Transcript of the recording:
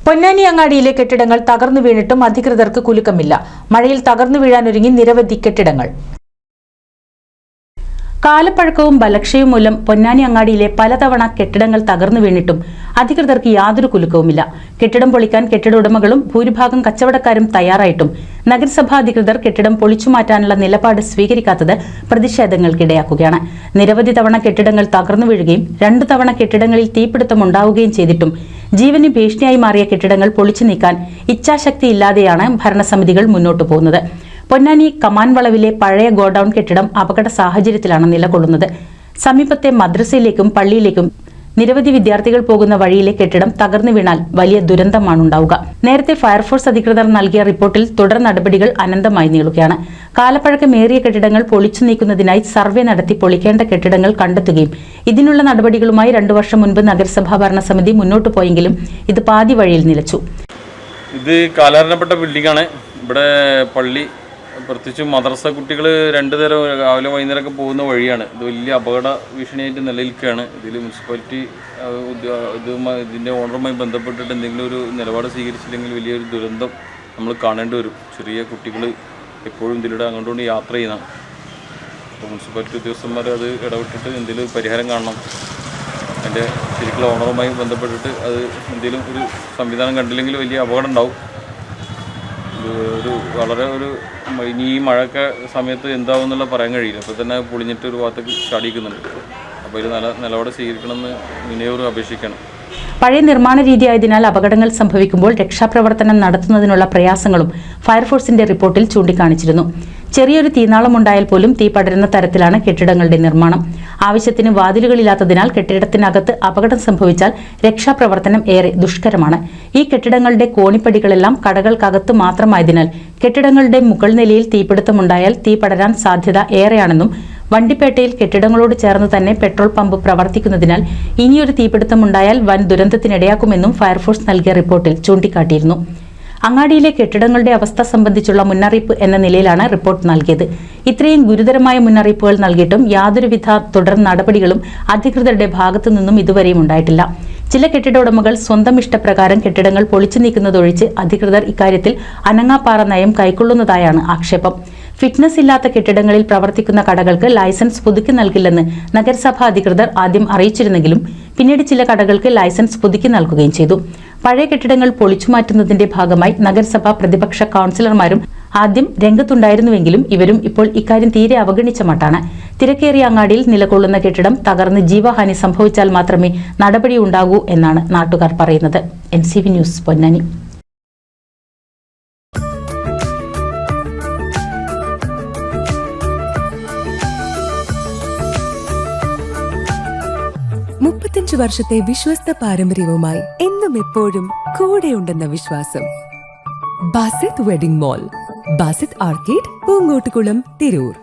പൊന്നാനി അങ്ങാടിയിലെ കെട്ടിടങ്ങൾ തകർന്നു വീണിട്ടും അധികൃതർക്ക് കുലുക്കമില്ല. മഴയിൽ തകർന്നു വീഴാനൊരുങ്ങി നിരവധി കെട്ടിടങ്ങൾ. കാലപ്പഴക്കവും ബലക്ഷയവും മൂലം പൊന്നാനി അങ്ങാടിയിലെ പലതവണ കെട്ടിടങ്ങൾ തകർന്നു വീണിട്ടും അധികൃതർക്ക് യാതൊരു കുലുക്കവുമില്ല. കെട്ടിടം പൊളിക്കാൻ കെട്ടിട ഉടമകളും ഭൂരിഭാഗം കച്ചവടക്കാരും തയ്യാറായിട്ടും നഗരസഭാ അധികൃതർ കെട്ടിടം പൊളിച്ചുമാറ്റാനുള്ള നിലപാട് സ്വീകരിക്കാത്തത് പ്രതിഷേധങ്ങൾക്കിടയാക്കുകയാണ്. നിരവധി തവണ കെട്ടിടങ്ങൾ തകർന്നു വീഴുകയും 2 തവണ കെട്ടിടങ്ങളിൽ തീപിടുത്തമുണ്ടാവുകയും ചെയ്തിട്ടും ജീവന് ഭീഷണിയായി മാറിയ കെട്ടിടങ്ങൾ പൊളിച്ചു നീക്കാൻ ഇച്ഛാശക്തിയില്ലാതെയാണ് ഭരണസമിതികൾ മുന്നോട്ടു പോകുന്നത്. പൊന്നാനി കമാൻ വളവിലെ പഴയ ഗോഡൌൺ കെട്ടിടം അപകട സാഹചര്യത്തിലാണ് നിലകൊള്ളുന്നത്. സമീപത്തെ മദ്രസയിലേക്കും പള്ളിയിലേക്കും നിരവധി വിദ്യാർത്ഥികൾ പോകുന്ന വഴിയിലെ കെട്ടിടം തകർന്നു വീണാൽ വലിയ ദുരന്തമാണുണ്ടാവുക. നേരത്തെ ഫയർഫോഴ്സ് അധികൃതർ നൽകിയ റിപ്പോർട്ടിൽ തുടർ നടപടികൾ അനന്തമായി നീളുകയാണ്. കാലപ്പഴക്കമേറിയ കെട്ടിടങ്ങൾ പൊളിച്ചു നീക്കുന്നതിനായി സർവേ നടത്തി പൊളിക്കേണ്ട കെട്ടിടങ്ങൾ കണ്ടെത്തുകയും ഇതിനുള്ള നടപടികളുമായി 2 വർഷം മുൻപ് നഗരസഭാ ഭരണസമിതി മുന്നോട്ടു പോയെങ്കിലും ഇത് പാതി വഴിയിൽ നിലച്ചു. ഇത് കാലഹരണപ്പെട്ട ബിൽഡിംഗാണ്. ഇവിടെ പള്ളി, പ്രത്യേകിച്ച് മദ്രസ കുട്ടികൾ 2 നേരം രാവിലെ വൈകുന്നേരമൊക്കെ പോകുന്ന വഴിയാണ്. ഇത് വലിയ അപകട ഭീഷണിയായിട്ട് നിലനിൽക്കുകയാണ്. ഇതിൽ മുനിസിപ്പാലിറ്റി ഇതിൻ്റെ ഓണറുമായി ബന്ധപ്പെട്ടിട്ട് എന്തെങ്കിലും ഒരു നിലപാട് സ്വീകരിച്ചില്ലെങ്കിൽ വലിയൊരു ദുരന്തം നമ്മൾ കാണേണ്ടി വരും. ചെറിയ കുട്ടികൾ എപ്പോഴും ഇതിലൂടെ അങ്ങോട്ടുകൊണ്ട് യാത്ര ചെയ്യുന്നതാണ്. അപ്പോൾ മുനിസിപ്പാലിറ്റി ഉദ്യോഗസ്ഥന്മാർ അത് ഇടപെട്ടിട്ട് എന്തെങ്കിലും പരിഹാരം കാണണം. അതിൻ്റെ ശരിക്കുള്ള ഓണറുമായി ബന്ധപ്പെട്ടിട്ട് അത് എന്തെങ്കിലും ഒരു സംവിധാനം കണ്ടില്ലെങ്കിൽ വലിയ അപകടം ഉണ്ടാവും. വളരെ ഇനി ഈ മഴയൊക്കെ സമയത്ത് എന്താവും എന്നുള്ള പറയാൻ കഴിയില്ല. അപ്പോൾ തന്നെ പൊളിഞ്ഞിട്ട് ഒരു ഭാഗത്തേക്ക് ചാടിക്കുന്നുണ്ട്. അപ്പോൾ ഇത് നിലപാട് സ്വീകരിക്കണമെന്ന് വിനയോട് അപേക്ഷിക്കണം. പഴയ നിർമ്മാണ രീതിയായതിനാൽ അപകടങ്ങൾ സംഭവിക്കുമ്പോൾ രക്ഷാപ്രവർത്തനം നടത്തുന്നതിനുള്ള പ്രയാസങ്ങളും ഫയർഫോഴ്സിന്റെ റിപ്പോർട്ടിൽ ചൂണ്ടിക്കാണിച്ചിരുന്നു. ചെറിയൊരു തീനാളമുണ്ടായാൽ പോലും തീ പടരുന്ന തരത്തിലാണ് കെട്ടിടങ്ങളുടെ നിർമ്മാണം. ആവശ്യത്തിന് വാതിലുകളില്ലാത്തതിനാൽ കെട്ടിടത്തിനകത്ത് അപകടം സംഭവിച്ചാൽ രക്ഷാപ്രവർത്തനം ഏറെ ദുഷ്കരമാണ്. ഈ കെട്ടിടങ്ങളുടെ കോണിപ്പടികളെല്ലാം കടകൾക്കകത്ത് മാത്രമായതിനാൽ കെട്ടിടങ്ങളുടെ മുകൾ നിലയിൽ തീപിടുത്തമുണ്ടായാൽ തീ പടരാൻ സാധ്യത ഏറെയാണെന്നും വണ്ടിപ്പേട്ടയിൽ കെട്ടിടങ്ങളോട് ചേർന്ന് തന്നെ പെട്രോൾ പമ്പ് പ്രവർത്തിക്കുന്നതിനാൽ ഇനിയൊരു തീപിടുത്തമുണ്ടായാൽ വൻ ദുരന്തത്തിനിടയാക്കുമെന്നും ഫയർഫോഴ്സ് നൽകിയ റിപ്പോർട്ടിൽ ചൂണ്ടിക്കാട്ടിയിരുന്നു. അങ്ങാടിയിലെ കെട്ടിടങ്ങളുടെ അവസ്ഥ സംബന്ധിച്ചുള്ള മുന്നറിയിപ്പ് എന്ന നിലയിലാണ് റിപ്പോർട്ട് നൽകിയത്. ഇത്രയും ഗുരുതരമായ മുന്നറിയിപ്പുകൾ നൽകിയിട്ടും യാതൊരുവിധ തുടർ നടപടികളും അധികൃതരുടെ ഭാഗത്തു നിന്നും ഇതുവരെയും ഉണ്ടായിട്ടില്ല. ചില കെട്ടിട ഉടമകൾ സ്വന്തം ഇഷ്ടപ്രകാരം കെട്ടിടങ്ങൾ പൊളിച്ചു നീക്കുന്നതൊഴിച്ച് അധികൃതർ ഇക്കാര്യത്തിൽ അനങ്ങാപ്പാറ നയം കൈക്കൊള്ളുന്നതായാണ് ആക്ഷേപം. ഫിറ്റ്നസ് ഇല്ലാത്ത കെട്ടിടങ്ങളിൽ പ്രവർത്തിക്കുന്ന കടകൾക്ക് ലൈസൻസ് പുതുക്കി നൽകില്ലെന്ന് നഗരസഭാ അധികൃതർ ആദ്യം അറിയിച്ചിരുന്നെങ്കിലും പിന്നീട് ചില കടകൾക്ക് ലൈസൻസ് പുതുക്കി നൽകുകയും ചെയ്തു. പഴയ കെട്ടിടങ്ങൾ പൊളിച്ചുമാറ്റുന്നതിന്റെ ഭാഗമായി നഗരസഭാ പ്രതിപക്ഷ കൌൺസിലർമാരും ആദ്യം രംഗത്തുണ്ടായിരുന്നുവെങ്കിലും ഇവരും ഇപ്പോൾ ഇക്കാര്യം തീരെ അവഗണിച്ച മട്ടാണ്. തിരക്കേറിയ അങ്ങാടിയിൽ നിലകൊള്ളുന്ന കെട്ടിടം തകർന്ന് ജീവഹാനി സംഭവിച്ചാൽ മാത്രമേ നടപടിയുണ്ടാകൂ എന്നാണ് നാട്ടുകാർ പറയുന്നത്. NCV news, Ponnani. വർഷത്തെ വിശ്വസ്ത പാരമ്പര്യവുമായി എന്നും എപ്പോഴും കൂടെയുണ്ടെന്ന വിശ്വാസം. Basith wedding mall, Basith arcade, Poonkottukulam, Tirur.